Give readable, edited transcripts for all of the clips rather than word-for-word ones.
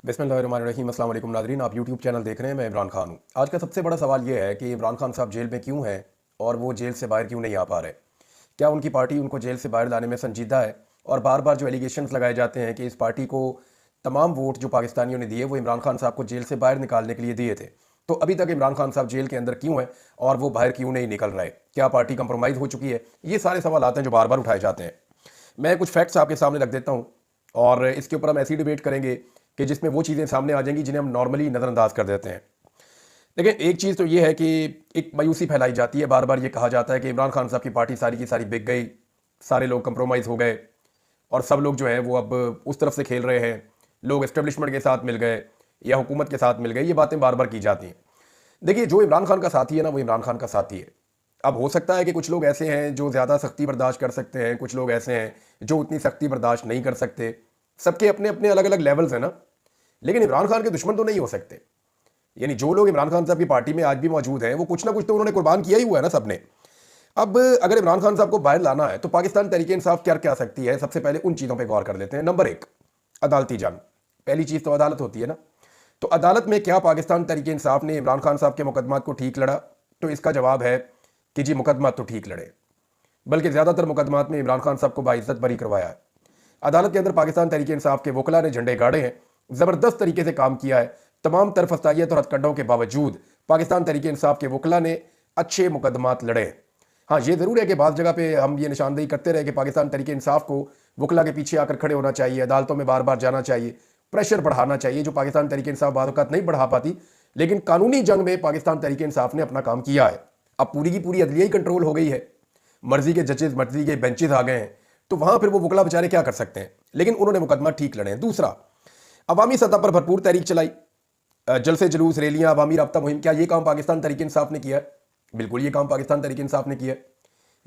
बिस्मिल्लाहिर्रहमानिर्रहीम। अस्सलाम वालेकुम नाज़रीन, आप यूट्यूब चैनल देख रहे हैं। मैं इमरान खान हूँ। आज का सबसे बड़ा सवाल ये है कि इमरान खान साहब जेल में क्यों हैं और वो जेल से बाहर क्यों नहीं आ पा रहे। क्या उनकी पार्टी उनको जेल से बाहर लाने में संजीदा है? और बार बार जो एलिगेशंस लगाए जाते हैं कि इस पार्टी को तमाम वोट जो पाकिस्तानियों ने दिए वो इमरान खान साहब को जेल से बाहर निकालने के लिए दिए थे, तो अभी तक इमरान खान साहब जेल के अंदर क्यों हैं और वो बाहर क्यों नहीं निकल रहे? क्या पार्टी कंप्रोमाइज़ हो चुकी है? ये सारे सवाल आते हैं जो बार बार उठाए जाते हैं। मैं कुछ फैक्ट्स आपके सामने रख देता हूँ और इसके ऊपर हम ऐसी डिबेट करेंगे कि जिसमें वो चीज़ें सामने आ जाएंगी जिन्हें हम नॉर्मली नज़रअंदाज कर देते हैं। देखिए, एक चीज़ तो ये है कि एक मायूसी फैलाई जाती है, बार बार ये कहा जाता है कि इमरान खान साहब की पार्टी सारी की सारी बिक गई, सारे लोग कंप्रोमाइज़ हो गए और सब लोग जो है वो अब उस तरफ से खेल रहे हैं, लोग एस्टेब्लिशमेंट के साथ मिल गए या हुकूमत के साथ मिल गए। ये बातें बार बार की जाती हैं। देखिए, जो इमरान खान का साथी है ना, वो इमरान खान का साथी है। अब हो सकता है कि कुछ लोग ऐसे हैं जो ज़्यादा सख्ती बर्दाश्त कर सकते हैं, कुछ लोग ऐसे हैं जो उतनी सख्ती बर्दाश्त नहीं कर सकते। सबके अपने अपने अलग अलग लेवल्स हैं ना। लेकिन इमरान खान के दुश्मन तो नहीं हो सकते। यानी जो लोग इमरान खान साहब की पार्टी में आज भी मौजूद हैं वो कुछ ना कुछ तो उन्होंने कुर्बान किया ही हुआ है ना सबने। अब अगर इमरान खान साहब को बाहर लाना है तो पाकिस्तान तहरीक इंसाफ क्या क्या सकती है, सबसे पहले उन चीज़ों पर गौर कर लेते हैं। नंबर एक, अदालती जंग। पहली चीज़ तो अदालत होती है ना। तो अदालत में क्या पाकिस्तान तहरीक इंसाफ ने इमरान खान साहब के मुकदमात को ठीक लड़ा? तो इसका जवाब है कि जी, मुकदमात तो ठीक लड़े, बल्कि ज़्यादातर मुकदमात में इमरान खान साहब को बाइज्जत बरी करवाया है। अदालत के अंदर पाकिस्तान तहरीक इंसाफ के वकला ने झंडे गाड़े हैं, ज़बरदस्त तरीके से काम किया है। तमाम तरफस्तायत और हथकंडों के बावजूद पाकिस्तान तहरीक इंसाफ के वकला ने अच्छे मुकदमात लड़े हैं। हाँ, ये ज़रूर है कि बाज़ जगह पे हम ये निशानदेही करते रहे कि पाकिस्तान तहरीक इंसाफ को वकला के पीछे आकर खड़े होना चाहिए, अदालतों में बार बार जाना चाहिए, प्रेशर बढ़ाना चाहिए, जो पाकिस्तान तहरीक इंसाफ बाद वक़्त नहीं बढ़ा पाती। लेकिन कानूनी जंग में पाकिस्तान तहरीक इंसाफ ने अपना काम किया है। अब पूरी की पूरी अदलिया ही कंट्रोल हो गई है, मर्जी के जजेस, मर्जी के बेंचेस आ गए हैं, तो वहां फिर वो वकला बेचारे क्या कर सकते हैं। लेकिन उन्होंने मुकदमा ठीक लड़े हैं। दूसरा, अवामी सतह पर भरपूर तहरीक चलाई, जलसे जुलूस, रैलियां, अवामी राब्ता मुहिम। क्या ये काम पाकिस्तान तहरीक इंसाफ ने किया है? बिल्कुल, ये काम पाकिस्तान तहरीक इंसाफ ने किया है।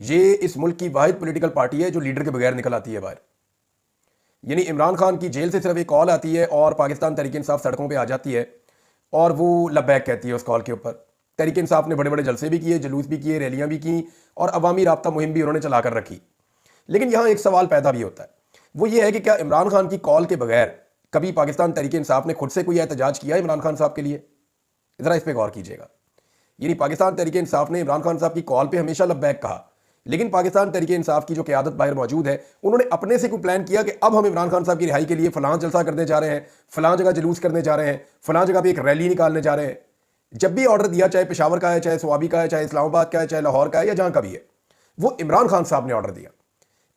ये इस मुल्क की वाहिद पॉलिटिकल पार्टी है जो लीडर के बगैर निकल आती है बाहर। यानी इमरान खान की जेल से सिर्फ एक कॉल आती है और पाकिस्तान तहरीक इंसाफ सड़कों पर आ जाती है और वो लब्बैक कहती है उस कॉल के ऊपर। तहरीक इंसाफ ने बड़े बड़े जलसे भी किए, जुलूस भी किए, रैलियां भी की और अवामी राब्ता मुहिम भी उन्होंने चला कर रखी। लेकिन यहां एक सवाल पैदा भी होता है, वो ये है कि क्या इमरान खान की कॉल के बगैर कभी पाकिस्तान तहरीक इंसाफ ने खुद से कोई एहतजाज किया इमरान खान साहब के लिए? ज़रा इस पर गौर कीजिएगा। यानी पाकिस्तान तहरीक इंसाफ ने इमरान खान साहब की कॉल पे हमेशा लब्बैक कहा, लेकिन पाकिस्तान तहरीक इंसाफ की जो क़यादत बाहर मौजूद है उन्होंने अपने से कोई प्लान किया कि अब हम इमरान खान साहब की रिहाई के लिए फलां जलसा करने जा रहे हैं, फलां जगह जुलूस करने जा रहे हैं, फलां जगह पर एक रैली निकालने जा रहे हैं। जब भी ऑर्डर दिया, चाहे पेशावर का है, चाहे स्वाबी का है, चाहे इस्लामाबाद का है, चाहे लाहौर का है या जहां का भी है, वो इमरान खान साहब ने ऑर्डर दिया।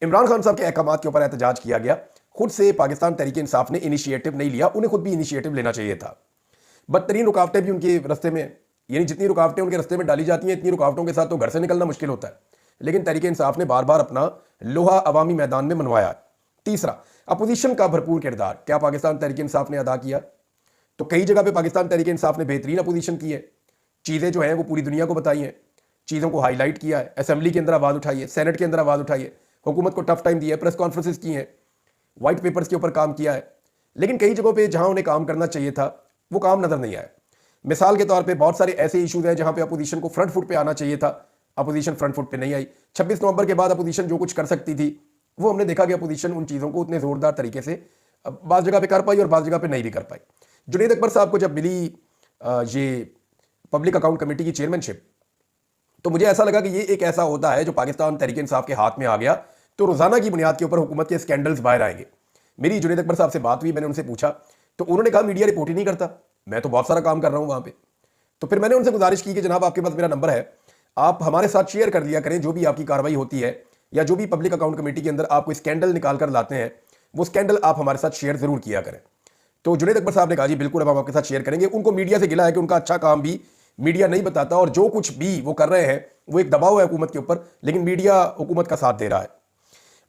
इमरान खान साहब के अहकाम के ऊपर एहतजाज किया गया। खुद से पाकिस्तान तहरीक इंसाफ ने इनिशिएटिव नहीं लिया, उन्हें खुद भी इनिशिएटिव लेना चाहिए था। बदतरीन रुकावटें भी उनके रास्ते में, यानी जितनी रुकावटें उनके रास्ते में डाली जाती हैं, इतनी रुकावटों के साथ तो घर से निकलना मुश्किल होता है। लेकिन तहरीक इंसाफ ने बार बार अपना लोहा अवामी मैदान में मनवाया। तीसरा, अपोजिशन का भरपूर किरदार क्या पाकिस्तान तहरीक इंसाफ ने अदा किया? तो कई जगह पे पाकिस्तान तहरीक इंसाफ ने बेहतरीन अपोजिशन की है, चीज़ें जो हैं वो पूरी दुनिया को बताई हैं, चीज़ों को हाईलाइट किया है, असेंबली के अंदर आवाज़ उठाई है, सेनेट के अंदर आवाज़ उठाई है, हुकूमत को टफ टाइम दिया है, प्रेस कॉन्फ्रेंसेस की हैं, वाइट पेपर्स के ऊपर काम किया है। लेकिन कई जगहों पे जहां उन्हें काम करना चाहिए था वो काम नजर नहीं आया। मिसाल के तौर पे बहुत सारे ऐसे इशूज हैं जहां पे अपोजिशन को फ्रंट फुट पे आना चाहिए था, अपोजिशन फ्रंट फुट पे नहीं आई। 26 नवंबर के बाद अपोजिशन जो कुछ कर सकती थी वो हमने देखा कि अपोजिशन उन चीज़ों को उतने ज़ोरदार तरीके से बाज़ जगह पे कर पाई और बाज़ जगह पे नहीं भी कर पाई। जुनैद अकबर साहब को जब मिली ये पब्लिक अकाउंट कमेटी की चेयरमैनशिप, तो मुझे ऐसा लगा कि ये एक ऐसा होता है जो पाकिस्तान तहरीक इंसाफ के हाथ में आ गया तो रोज़ाना की बुनियाद के ऊपर हुकूमत के स्कैंडल्स बाहर आएंगे। मेरी जुनैद अकबर साहब से बात हुई, मैंने उनसे पूछा तो उन्होंने कहा मीडिया रिपोर्ट ही नहीं करता, मैं तो बहुत सारा काम कर रहा हूँ वहाँ पे। तो फिर मैंने उनसे गुजारिश की कि जनाब, आपके पास मेरा नंबर है, आप हमारे साथ शेयर कर दिया करें जो भी आपकी कार्रवाई होती है या जो भी पब्लिक अकाउंट कमेटी के अंदर आप कोई स्कैंडल निकाल कर लाते हैं वो स्कैंडल आप हमारे साथ शेयर ज़रूर किया करें। तो जुनैद अकबर साहब ने कहा जी बिल्कुल, अब हम आपके साथ शेयर करेंगे। उनको मीडिया से गिला है कि उनका अच्छा काम भी मीडिया नहीं बताता और जो कुछ भी वो कर रहे हैं वो एक दबाव है हुकूमत के ऊपर, लेकिन मीडिया हुकूमत का साथ दे रहा है।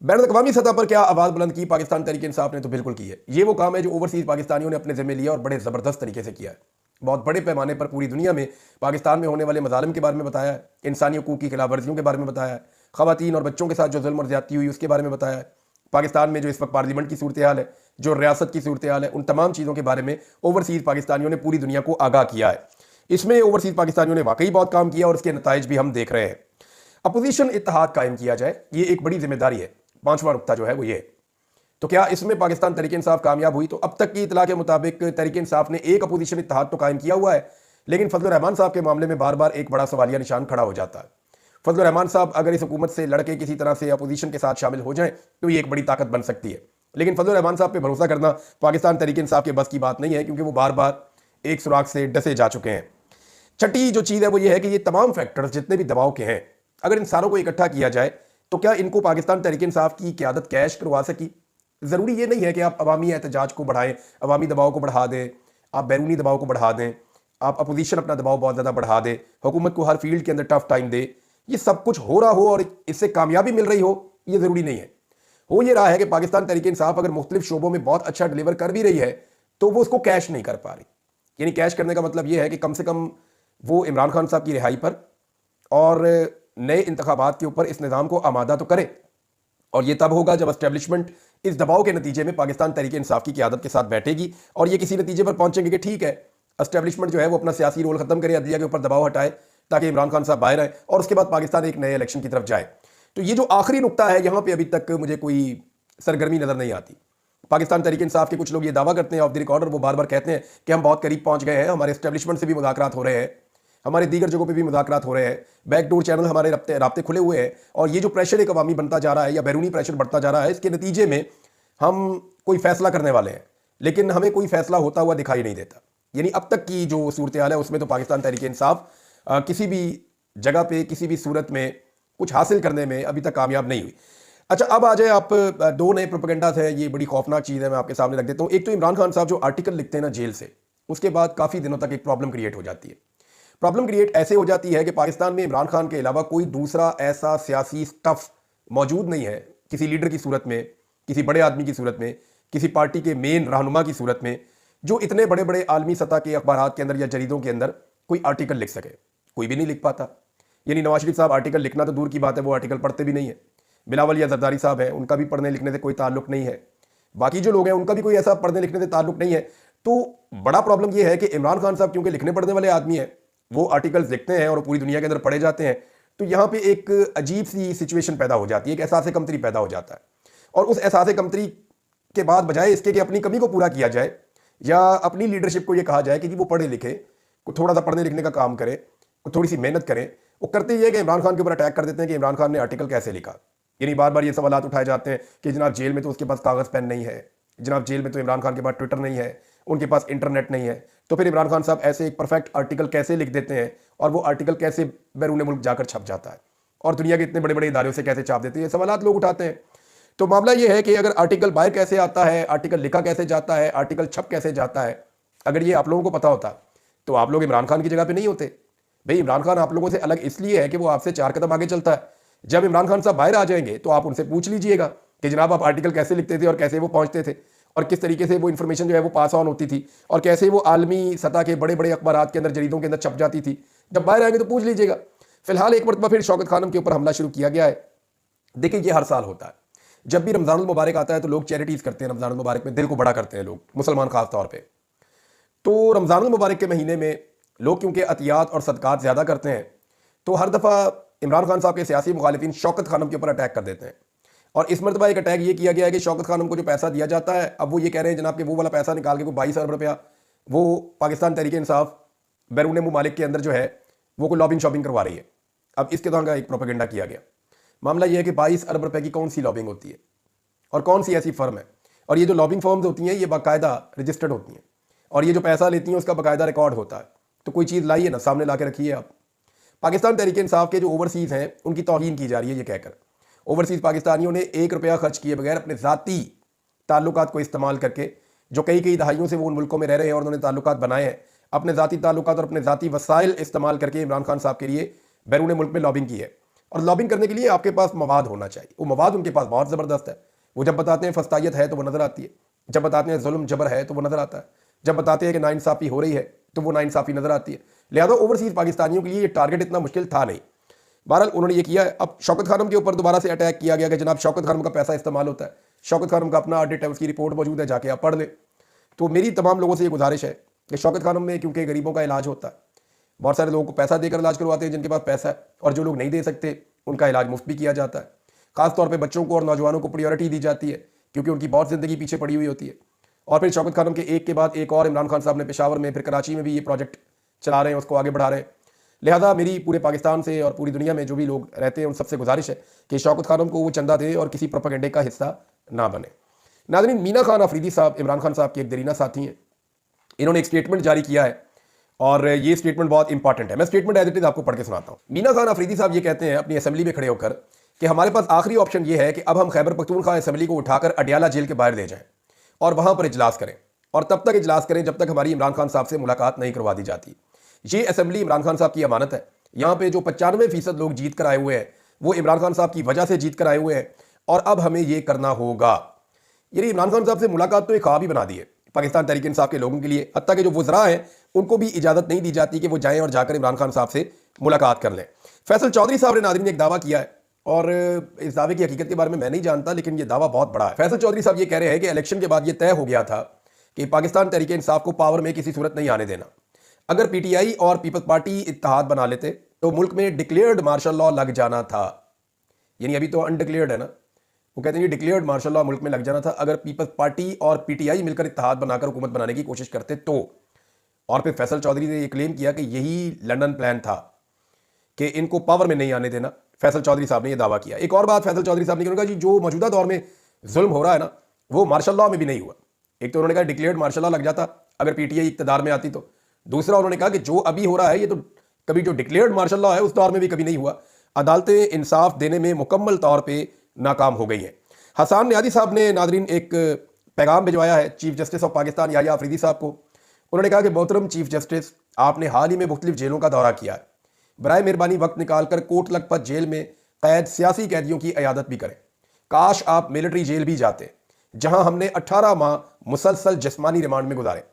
बैनुल-अक़वामी सतह पर क्या आवाज़ बुलंद की पाकिस्तान तहरीक इंसाफ ने? तो बिल्कुल की है। ये वो काम है जो ओवरसीज़ पाकिस्तानियों ने अपने ज़िम्मे लिया और बड़े ज़बरदस्त तरीके से किया है। बहुत बड़े पैमाने पर पूरी दुनिया में पाकिस्तान में होने वाले मज़ालिम के बारे में बताया है, इंसानी हकूक़ की खिलाफ वर्जियों के बारे में बताया है, ख़वातीन और बच्चों के साथ जो जुल्म और ज़्यादती हुई उसके बारे में बताया है, पाकिस्तान में जो इस वक्त पार्लियामेंट की सूरत हाल है, जो रियासत की सूरत हाल है, उन तमाम चीज़ों के बारे में ओवरसीज़ पाकिस्तानियों ने पूरी दुनिया को आगाह किया है। इसमें ओवरसीज़ पाकिस्तानियों ने वाकई बहुत काम किया और उसके नताइज भी हम देख रहे हैं। अपोजिशन इत्तेहाद कायम किया जाए, ये एक बड़ी जिम्मेदारी है। 5वां नुक्ता जो है वो ये है। तो क्या इसमें पाकिस्तान तहरीक इंसाफ कामयाब हुई? तो अब तक की इतला के मुताबिक तहरीक इंसाफ ने एक अपोजिशन इत्तेहाद तो कायम किया हुआ है, लेकिन फजल रहमान साहब के मामले में बार बार एक बड़ा सवालिया निशान खड़ा हो जाता है। फजल रहमान साहब अगर इस हुकूमत से लड़के किसी तरह से अपोजिशन के साथ शामिल हो जाएं तो ये एक बड़ी ताकत बन सकती है, लेकिन फजल रहमान साहब पे भरोसा करना पाकिस्तान तहरीक इंसाफ के बस की बात नहीं है, क्योंकि वो बार बार एक सुराग से डसे जा चुके हैं। छठी जो चीज़ है वो ये है कि ये तमाम फैक्टर्स जितने भी दबाव के हैं, अगर इन सारों को इकट्ठा किया जाए तो क्या इनको पाकिस्तान तहरीक इंसाफ की क़यादत कैश करवा सकी? ज़रूरी ये नहीं है कि आप अवामी एहतजाज को बढ़ाएं, अवामी दबाव को बढ़ा दें, आप बैरूनी दबाव को बढ़ा दें, आप अपोजिशन अपना दबाव बहुत ज़्यादा बढ़ा दें, हुकूमत को हर फील्ड के अंदर टफ टाइम दे। ये सब कुछ हो रहा हो और इससे कामयाबी मिल रही हो, ये ज़रूरी नहीं है। हो ये रहा है कि पाकिस्तान तहरीक इंसाफ अगर मुख्तलिफ शोबों में बहुत अच्छा डिलीवर कर भी रही है तो वो उसको कैश नहीं कर पा रही। यानी कैश करने का मतलब ये है कि कम से कम वो इमरान खान साहब की रिहाई पर और नए इंतखाबात के ऊपर इस निज़ाम को आमादा तो करे, और ये तब होगा जब एस्टेब्लिशमेंट इस दबाव के नतीजे में पाकिस्तान तहरीक इंसाफ की क़यादत के साथ बैठेगी और ये किसी नतीजे पर पहुंचेंगे कि ठीक है, एस्टेब्लिशमेंट जो है वो अपना सियासी रोल खत्म करे, अदलिया के ऊपर दबाव हटाए ताकि इमरान खान साहब बाहर आए और उसके बाद पाकिस्तान एक नए इलेक्शन की तरफ जाए। तो ये जो आखिरी नुकता है, यहाँ पे अभी तक मुझे कोई सरगर्मी नज़र नहीं आती। पाकिस्तान तहरीक इंसाफ के कुछ लोग ये दावा करते हैं ऑफ द रिकॉर्ड, और वो बार बार कहते हैं कि हम बहुत करीब पहुंच गए हैं, हमारे एस्टेब्लिशमेंट से भी मुज़ाकरात हो रहे हैं, हमारे दीगर जगहों पे भी मुज़ाकरात हो रहे हैं, बैकडोर चैनल हमारे राब्ते खुले हुए हैं, और ये जो प्रेशर एक अवामी बनता जा रहा है या बैरूनी प्रेशर बढ़ता जा रहा है, इसके नतीजे में हम कोई फैसला करने वाले हैं, लेकिन हमें कोई फैसला होता हुआ दिखाई नहीं देता। यानी अब तक की जो सूरत हाल है उसमें तो पाकिस्तान तहरीक इंसाफ किसी भी जगह पे किसी भी सूरत में कुछ हासिल करने में अभी तक कामयाब नहीं हुई। अच्छा, अब आ जाए आप दो नए प्रोपेगेंडास है, ये बड़ी खौफनाक चीज़ है, मैं आपके सामने रख देता हूँ। एक तो इमरान खान साहब जो आर्टिकल लिखते हैं ना जेल से, उसके बाद काफ़ी दिनों तक एक प्रॉब्लम क्रिएट हो जाती है। प्रॉब्लम क्रिएट ऐसे हो जाती है कि पाकिस्तान में इमरान खान के अलावा कोई दूसरा ऐसा सियासी स्टफ मौजूद नहीं है, किसी लीडर की सूरत में, किसी बड़े आदमी की सूरत में, किसी पार्टी के मेन रहनुमा की सूरत में, जो इतने बड़े बड़े आलमी सतह के अखबारात के अंदर या जरीदों के अंदर कोई आर्टिकल लिख सके। कोई भी नहीं लिख पाता। यानी नवाज शरीफ साहब आर्टिकल लिखना तो दूर की बात है, वो आर्टिकल पढ़ते भी नहीं है। बिलावल या जरदारी साहब हैं, उनका भी पढ़ने लिखने से कोई ताल्लुक नहीं है। बाकी जो लोग हैं उनका भी कोई ऐसा पढ़ने लिखने से ताल्लुक नहीं है। तो बड़ा प्रॉब्लम यह है कि इमरान खान साहब क्योंकि लिखने पढ़ने वाले आदमी हैं, वो आर्टिकल्स लिखते हैं और पूरी दुनिया के अंदर पढ़े जाते हैं, तो यहाँ पे एक अजीब सी सिचुएशन पैदा हो जाती है, एक एहसास कमतरी पैदा हो जाता है। और उस एहसास कमतरी के बाद बजाय इसके कि अपनी कमी को पूरा किया जाए या अपनी लीडरशिप को ये कहा जाए कि वो पढ़े लिखे, को थोड़ा सा पढ़ने लिखने का काम करे, थोड़ी सी मेहनत करें, वो करते ही है कि इमरान खान के ऊपर अटैक कर देते हैं कि इमरान खान ने आर्टिकल कैसे लिखा। यानी बार बार ये सवाल उठाए जाते हैं कि जनाब जेल में तो उसके पास कागज़ पेन नहीं है, जनाब जेल में तो इमरान खान के पास ट्विटर नहीं है, उनके पास इंटरनेट नहीं है, तो फिर इमरान खान साहब ऐसे एक परफेक्ट आर्टिकल कैसे लिख देते हैं और वो आर्टिकल कैसे बैरून मुल्क जाकर छप जाता है और दुनिया के इतने बड़े बड़े इदारों से कैसे छाप देते हैं, ये सवाल लोग उठाते हैं। तो मामला ये है कि अगर आर्टिकल बाहर कैसे आता है, आर्टिकल लिखा कैसे जाता है, आर्टिकल छप कैसे जाता है, अगर ये आप लोगों को पता होता तो आप लोग इमरान खान की जगह पे नहीं होते। भाई इमरान खान आप लोगों से अलग इसलिए है कि वो आपसे 4 कदम आगे चलता है। जब इमरान खान साहब बाहर आ जाएंगे तो आप उनसे पूछ लीजिएगा कि जनाब आप आर्टिकल कैसे लिखते थे और कैसे वो पहुंचते थे और किस तरीके से वो इन्फॉर्मेशन जो है वो पास ऑन होती थी और कैसे वो आलमी सतह के बड़े बड़े अखबारात के अंदर, जरीदों के अंदर छप जाती थी। जब बाहर आएंगे तो पूछ लीजिएगा। फिलहाल एक मरतबा फिर शौकत खानम के ऊपर हमला शुरू किया गया है। देखिए ये हर साल होता है, जब भी रमज़ानुल मुबारक आता है तो लोग चैरिटीज़ करते हैं। रमज़ानुल मुबारक में दिल को बड़ा करते हैं लोग, मुसलमान खास तौर पर। तो रमज़ानुल मुबारक के महीने में लोग क्योंकि अतियात और सदकात ज़्यादा करते हैं, तो हर दफ़ा इमरान खान साहब के सियासी मुखालिफिन शौकत खानम के ऊपर अटैक कर देते हैं। और इस मरतबा एक अटैक ये किया गया है कि शौकत खानम को जो पैसा दिया जाता है, अब वो ये कह रहे हैं जनाब कि वो वाला पैसा निकाल के, वो 22 अरब रुपया वो पाकिस्तान तहरीक इंसाफ बैरून मुमालिक के अंदर जो है वो को लॉबिंग शॉपिंग करवा रही है। अब इसके दौरान का एक प्रोपेगेंडा किया गया। मामला ये है कि 22 अरब रुपये की कौन सी लॉबिंग होती है और कौन सी ऐसी फर्म है, और ये जो लॉबिंग फर्म्स होती हैं ये बाकायदा रजिस्टर्ड होती हैं और ये जो पैसा लेती हैं उसका बाकायदा रिकॉर्ड होता है। तो कोई चीज़ लाइए ना, सामने ला के रखिए आप। पाकिस्तान तहरीक इंसाफ के जो ओवरसीज़ हैं उनकी तौहीन की जा रही है ये कहकर। ओवरसीज़ पाकिस्तानियों ने 1 रुपया खर्च किए बगैर अपने ज़ाती ताल्लुकात को इस्तेमाल करके, जो कई दहाइयों से वो उन मुल्कों में रह रहे हैं और उन्होंने ताल्लुकात बनाए हैं, अपने ज़ाती ताल्लुकात और अपने ज़ाती वसाइल इस्तेमाल करके इमरान खान साहब के लिए बैरून मुल्क में लॉबिंग की है। और लॉबिंग करने के लिए आपके पास मवाद होना चाहिए। वो मवाद उनके पास बहुत ज़बरदस्त है। वो जब बताते हैं फस्तायत है तो वो नज़र आती है, जब बताते हैं जुल्म जबर है तो वो नज़र आता है, जब बताते हैं कि नाइंसाफ़ी हो रही है तो वो नाइंसाफ़ी नज़र आती है। लिहाजा ओवरसीज़ पाकिस्तानियों के लिए ये टारगेट इतना मुश्किल था नहीं। बहरहाल उन्होंने ये किया है। अब शौकत खानम के ऊपर दोबारा से अटैक किया गया कि जनाब शौकत खानम का पैसा इस्तेमाल होता है। शौकत खानम का अपना ऑडिट है, उसकी रिपोर्ट मौजूद है, जाके आप पढ़ लें। तो मेरी तमाम लोगों से ये गुजारिश है कि शौकत खानम में क्योंकि गरीबों का इलाज होता है, बहुत सारे लोगों को पैसा देकर इलाज करवाते हैं जिनके पास पैसा है, और जो लोग नहीं दे सकते उनका इलाज मुफ्त भी किया जाता है। खासतौर पर बच्चों को और नौजवानों को प्रायोरिटी दी जाती है क्योंकि उनकी बहुत ज़िंदगी पीछे पड़ी हुई होती है। और फिर शौकत खानम के एक के बाद एक और इमरान खान साहब ने पेशावर में, फिर कराची में भी ये प्रोजेक्ट चला रहे हैं, उसको आगे बढ़ा रहे हैं। लिहाजा मेरी पूरे पाकिस्तान से और पूरी दुनिया में जो भी लोग रहते हैं उन सबसे गुजारिश है कि शौकत खानम को वो चंदा दे और किसी प्रोपेगेंडे का हिस्सा ना बने। नाज़रीन, मीना खान अफरीदी साहब इमरान खान साहब के एक दरीना साथी हैं। इन्होंने एक स्टेटमेंट जारी किया है और ये स्टेटमेंट बहुत इंपॉर्टेंट है। मैं स्टेटमेंट एज इट इज आपको पढ़ के सुनाता हूँ। मीना खान अफरीदी साहब ये कहते हैं अपनी असेंबली में खड़े होकर कि हमारे पास आखिरी ऑप्शन ये है कि अब हम खैबर पख्तूनख्वा असेंबली को उठाकर अडियाला जेल के बाहर ले जाएं और वहां पर इजलास करें, और तब तक इजलास करें जब तक हमारी इमरान खान साहब से मुलाकात नहीं करवा दी जाती। ये असेंबली इमरान खान साहब की अमानत है। यहाँ पे जो 95% लोग जीत कर आए हुए हैं वो इमरान खान साहब की वजह से जीत कर आए हुए हैं, और अब हमें ये करना होगा। यानी इमरान खान साहब से मुलाकात तो एक ख्वाब ही बना दी है पाकिस्तान तहरीक इंसाफ के लोगों के लिए। हत्ता के जो वज़रा हैं उनको भी इजाज़त नहीं दी जाती कि वो जाएं और जाकर इमरान खान साहब से मुलाकात कर लें। फैसल चौधरी साहब ने नाज़रीन एक दावा किया है, और इस दावे की हकीकत के बारे में मैं नहीं जानता, लेकिन ये दावा बहुत बड़ा है। फैसल चौधरी साहब ये कह रहे हैं कि इलेक्शन के बाद ये तय हो गया था कि पाकिस्तान तहरीक इंसाफ को पावर में किसी सूरत नहीं आने देना। अगर पीटीआई और पीपल्स पार्टी इत्तेहाद बना लेते तो मुल्क में डिक्लेयर्ड मार्शल लॉ लग जाना था। यानी अभी तो अनडिक्लेयर्ड है ना, वो कहते हैं कि डिक्लेयर्ड मार्शल लॉ मुल्क में लग जाना था अगर पीपल्स पार्टी और पीटीआई मिलकर इत्तेहाद बनाकर हुकूमत बनाने की कोशिश करते तो। और फिर फैसल चौधरी ने यह क्लेम किया कि यही लंदन प्लान था कि इनको पावर में नहीं आने देना। फैसल चौधरी साहब ने यह दावा किया। एक और बात फैसल चौधरी साहब ने कहा जी जो मौजूदा दौर में जुल्म हो रहा है ना वो मार्शल लॉ में भी नहीं हुआ। एक तो उन्होंने कहा डिक्लेयर्ड मार्शल लॉ लग जाता अगर पीटीआई इक्तदार में आती तो। दूसरा उन्होंने कहा कि जो अभी हो रहा है ये तो कभी जो डिक्लेयर्ड मार्शल लॉ है उस दौर में भी कभी नहीं हुआ। अदालतें इंसाफ देने में मुकम्मल तौर पर नाकाम हो गई हैं। हसन नियाज़ी साहब ने नाजरीन एक पैगाम भिजवाया है chief justice of Pakistan Yahya Afridi साहब को। उन्होंने कहा कि मोहतरम चीफ जस्टिस, आपने हाल ही में मुख्तलिफ जेलों का दौरा किया है, बराए मेहरबानी वक्त निकाल कर कोट लखपत जेल में कैद सियासी कैदियों की अयादत भी करें। काश आप मिलिट्री जेल भी जाते जहां हमने 18 माह मुसलसल जिस्मानी रिमांड में गुजारे।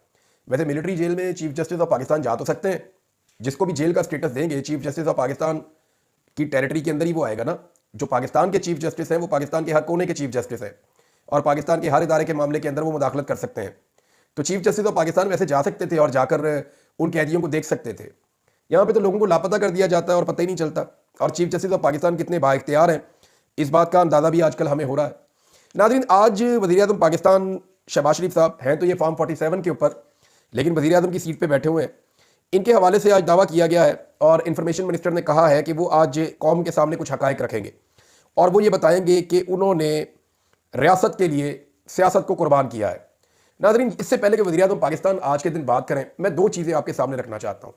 वैसे मिलिट्री जेल में चीफ जस्टिस ऑफ पाकिस्तान जा तो सकते हैं, जिसको भी जेल का स्टेटस देंगे चीफ जस्टिस ऑफ पाकिस्तान की टेरिटरी के अंदर ही वो आएगा ना। जो पाकिस्तान के चीफ जस्टिस हैं वो पाकिस्तान के हर कोने के चीफ जस्टिस हैं और पाकिस्तान के हर इदारे के मामले के अंदर वो मुदाखलत कर सकते हैं। तो चीफ जस्टिस ऑफ पाकिस्तान वैसे जा सकते थे और जाकर उन कैदियों को देख सकते थे। यहाँ पे तो लोगों को लापता कर दिया जाता है और पता ही नहीं चलता। और चीफ जस्टिस ऑफ पाकिस्तान कितने बाइख्तियार हैं इस बात का अंदाज़ा भी आजकल हमें हो रहा है। नाज़रीन, आज वज़ीर-ए-आज़म पाकिस्तान शहबाज शरीफ साहब हैं तो ये फॉर्म 47 के ऊपर, लेकिन वज़ीर-ए-आज़म की सीट पर बैठे हुए हैं। इनके हवाले से आज दावा किया गया है और इंफॉर्मेशन मिनिस्टर ने कहा है कि वो आज कौम के सामने कुछ हक़ाइक़ रखेंगे और वो ये बताएंगे कि उन्होंने रियासत के लिए सियासत को कुर्बान किया है। नाज़रीन, इससे पहले कि वज़ीर-ए-आज़म पाकिस्तान आज के दिन बात करें, मैं दो चीज़ें आपके सामने रखना चाहता हूँ।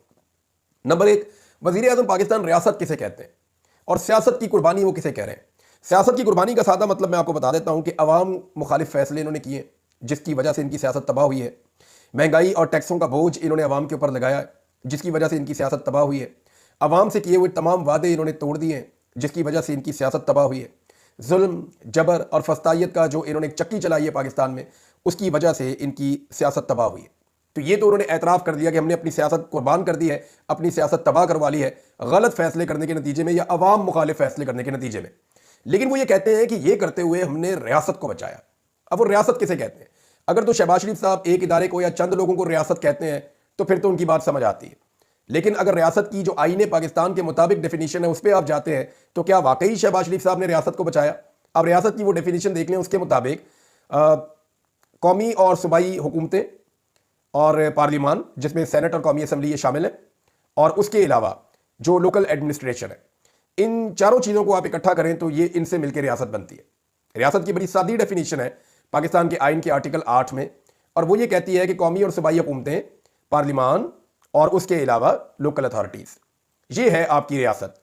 नंबर एक, वज़ीर-ए-आज़म पाकिस्तान रियासत किसे कहते हैं और सियासत की कुर्बानी वो किसे कह रहे हैं। सियासत की कुर्बानी का सादा मतलब मैं आपको बता देता हूँ कि अवाम मुखालिफ फैसले इन्होंने किए जिसकी वजह से इनकी सियासत तबाह हुई है। महंगाई और टैक्सों का बोझ इन्होंने अवाम के ऊपर लगाया है जिसकी वजह से इनकी सियासत तबाह हुई है। अवाम से किए हुए तमाम वादे इन्होंने तोड़ दिए हैं जिसकी वजह से इनकी सियासत तबाह हुई है। जुल्म, जबर और फस्तायत का जो इन्होंने चक्की चलाई है पाकिस्तान में, उसकी वजह से इनकी सियासत तबाह हुई है। तो ये तो उन्होंने एतराफ़ कर दिया कि हमने अपनी सियासत कुर्बान कर दी है, अपनी सियासत तबाह करवा ली है गलत फैसले करने के नतीजे में या अवाम मुखालिफ फैसले करने के नतीजे में। लेकिन वो ये कहते हैं कि ये करते हुए हमने रियासत को बचाया। अब वो रियासत किसे कहते हैं? अगर तो शहबाज शरीफ साहब एक इदारे को या चंद लोगों को रियासत कहते हैं तो फिर तो उनकी बात समझ आती है। लेकिन अगर रियासत की जो आईने पाकिस्तान के मुताबिक डेफिनेशन है उस पर आप जाते हैं तो क्या वाकई शहबाज शरीफ साहब ने रियासत को बचाया? अब रियासत की वो डेफिनेशन देख लें, उसके मुताबिक कौमी और सूबाई हुकूमतें और पार्लिमान जिसमें सेनेट और कौमी असम्बली ये शामिल है, और उसके अलावा जो लोकल एडमिनिस्ट्रेशन है, इन चारों चीज़ों को आप इकट्ठा करें तो ये इनसे मिलकर रियासत बनती है। रियासत की बड़ी सादी डेफिनेशन है पाकिस्तान के आइन के आर्टिकल 8 में, और वो ये कहती है कि कौमी और सूबाई हुकूमतें, पार्लिमान और उसके अलावा लोकल अथॉरिटीज़, ये है आपकी रियासत।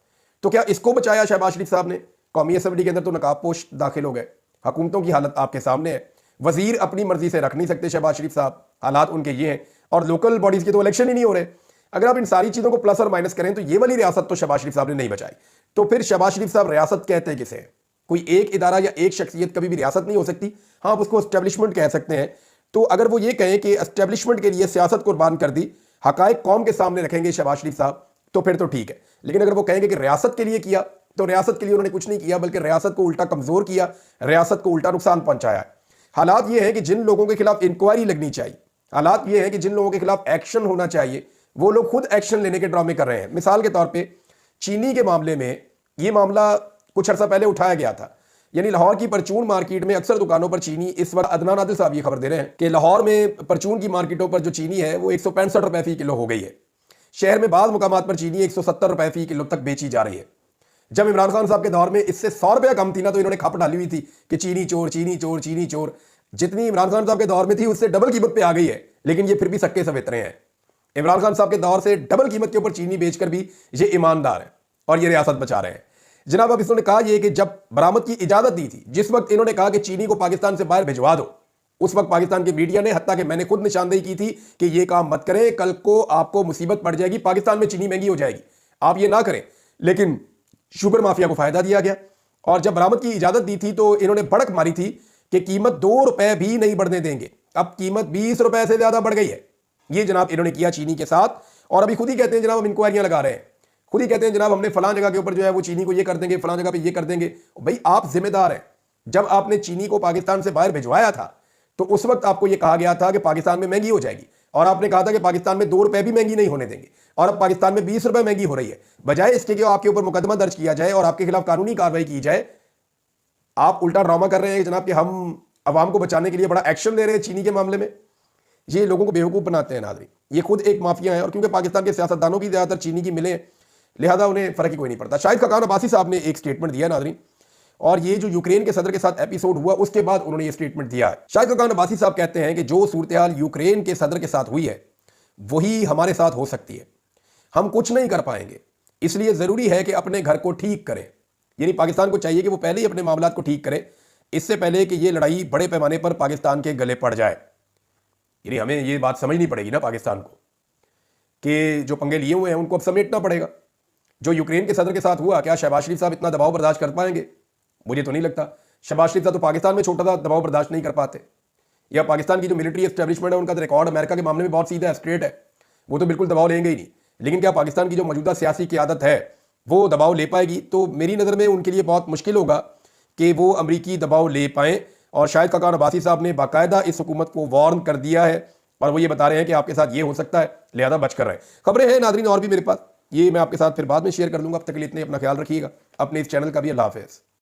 तो क्या इसको बचाया शहबाज शरीफ साहब ने? कौमी असम्बली के अंदर तो नकाबपोश दाखिल हो गए। हुकूमतों की हालत आपके सामने है। वजीर अपनी मर्जी से रख नहीं सकते शहबाज शरीफ साहब, हालात उनके ये हैं। और लोकल बॉडीज़ के तो इलेक्शन ही नहीं हो रहे। अगर आप इन सारी चीज़ों को प्लस और माइनस करें तो ये वाली रियासत तो शहबाज शरीफ साहब ने नहीं बचाई। तो फिर शहबाज शरीफ साहब रियासत कहते हैं किसे? कोई एक इदारा या एक शख्सियत कभी भी रियासत नहीं हो सकती। हाँ, आप उसको एस्टेब्लिशमेंट कह सकते हैं। तो अगर वो ये कहें कि एस्टेब्लिशमेंट के लिए सियासत कुर्बान कर दी, हकायक कौम के सामने रखेंगे शहबाज शरीफ साहब, तो फिर तो ठीक है। लेकिन अगर वो कहेंगे कि रियासत के लिए किया, तो रियासत के लिए उन्होंने कुछ नहीं किया, बल्कि रियासत को उल्टा कमज़ोर किया, रियासत को उल्टा नुकसान पहुंचाया। हालात ये है कि जिन लोगों के खिलाफ इंक्वायरी लगनी चाहिए, हालात ये है कि जिन लोगों के खिलाफ एक्शन होना चाहिए, वो लोग खुद एक्शन लेने के ड्रामे कर रहे हैं। मिसाल के तौर पे चीनी के मामले में ये मामला कुछ अर्सा पहले उठाया गया था यानी लाहौर की परचून मार्केट में अक्सर दुकानों पर चीनी इस वक्त, अदनान आदिल साहब ये खबर दे रहे हैं कि लाहौर में परचून की मार्केटों पर जो चीनी है वो 165 रुपए फी किलो हो गई है। शहर में बाद मुकामात पर चीनी 170 रुपए फी किलो तक बेची जा रही है। जब इमरान खान साहब के दौर में इससे 100 रुपया कम थी ना, तो इन्होंने खप डाली हुई थी कि चीनी चोर, चीनी चोर, चीनी चोर। जितनी इमरान खान साहब के दौर में थी उससे डबल कीमत पे आ गई है, लेकिन ये फिर भी सक्के सवेतरे हैं। इमरान खान साहब के दौर से डबल कीमत के ऊपर चीनी बेचकर भी ये ईमानदार है और ये रियासत बचा रहे हैं। जनाब, अब इन्होंने कहा यह कि जब बरामद की इजाजत दी थी, जिस वक्त इन्होंने कहा कि चीनी को पाकिस्तान से बाहर भिजवा दो, उस वक्त पाकिस्तान की मीडिया ने, हत्ता कि मैंने खुद निशानदेही की थी कि यह काम मत करें, कल को आपको मुसीबत पड़ जाएगी, पाकिस्तान में चीनी महंगी हो जाएगी, आप ये ना करें। लेकिन शुगर माफिया को फायदा दिया गया और जब बरामद की इजाजत दी थी तो इन्होंने भड़क मारी थी कि कीमत 2 रुपए भी नहीं बढ़ने देंगे। अब कीमत 20 रुपए से ज्यादा बढ़ गई है। ये जनाब इन्होंने किया चीनी के साथ, और अभी खुद ही कहते हैं जनाब हम इंक्वायरियां लगा रहे हैं, खुद ही कहते हैं जनाब हमने फलां जगह के ऊपर जो है वो चीनी को ये कर देंगे, फलां जगह पे ये कर देंगे। भाई आप जिम्मेदार हैं। जब आपने चीनी को पाकिस्तान से बाहर भिजवाया था तो उस वक्त आपको यह कहा गया था कि पाकिस्तान में महंगी हो जाएगी, और आपने कहा था कि पाकिस्तान में 2 रुपए भी महंगी नहीं होने देंगे, और अब पाकिस्तान में 20 रुपए महंगी हो रही है। बजाय इसके कि आपके ऊपर मुकदमा दर्ज किया जाए और आपके खिलाफ कानूनी कार्रवाई की जाए, आप उल्टा ड्रामा कर रहे हैं जनाब कि हम अवाम को बचाने के लिए बड़ा एक्शन ले रहे हैं चीनी के मामले में। ये लोगों को बेवकूफ़ बनाते हैं नाज़रीन। ये खुद एक माफिया है, और क्योंकि पाकिस्तान के सियासतदानों की ज़्यादातर चीनी की मिले, लिहाजा उन्हें फ़र्क ही कोई नहीं पड़ता। शाहिद खकान अब्बासी साहब ने एक स्टेटमेंट दिया नाज़रीन, और ये जो यूक्रेन के सदर के साथ एपिसोड हुआ उसके बाद उन्होंने ये स्टेटमेंट दिया है। शाहिद खकान अब्बासी साहब कहते हैं कि जो सूरत हाल यूक्रेन के सदर के साथ हुई है वही हमारे साथ हो सकती है। हम कुछ नहीं कर पाएंगे, इसलिए ज़रूरी है कि अपने घर को ठीक करें। यानी पाकिस्तान को चाहिए कि वो पहले ही अपने मामलात को ठीक करे, इससे पहले कि ये लड़ाई बड़े पैमाने पर पाकिस्तान के गले पड़ जाए। यानी हमें ये बात समझनी पड़ेगी ना पाकिस्तान को कि जो पंगे लिए हुए हैं उनको अब समेटना पड़ेगा। जो यूक्रेन के सदर के साथ हुआ, क्या शहबाज शरीफ साहब इतना दबाव बर्दाश्त कर पाएंगे? मुझे तो नहीं लगता। शहबाज शरीफ साहब तो पाकिस्तान में छोटा सा दबाव बर्दाश्त नहीं कर पाते, या पाकिस्तान की जो मिलिट्री एस्टेब्लिशमेंट है उनका तो रिकॉर्ड अमेरिका के मामले में बहुत सीधा स्ट्रेट है, वो तो बिल्कुल दबाव लेंगे ही नहीं। लेकिन क्या पाकिस्तान की जो मौजूदा सियासी क़यादत है वो दबाव ले पाएगी? तो मेरी नज़र में उनके लिए बहुत मुश्किल होगा कि वो अमरीकी दबाव ले पाएँ। और शाहिद खकान अब्बासी साहब ने बाकायदा इस हुकूमत को वार्न कर दिया है, और वो ये बता रहे हैं कि आपके साथ ये हो सकता है, लिहाजा बच कर रहे हैं। खबरें हैं नाज़रीन और भी मेरे पास, ये मैं आपके साथ फिर बाद में शेयर कर लूँगा। अब तक के लिए इतने, अपना ख्याल रखिएगा, अपने इस चैनल का भी अल्लाह हाफ़िज़।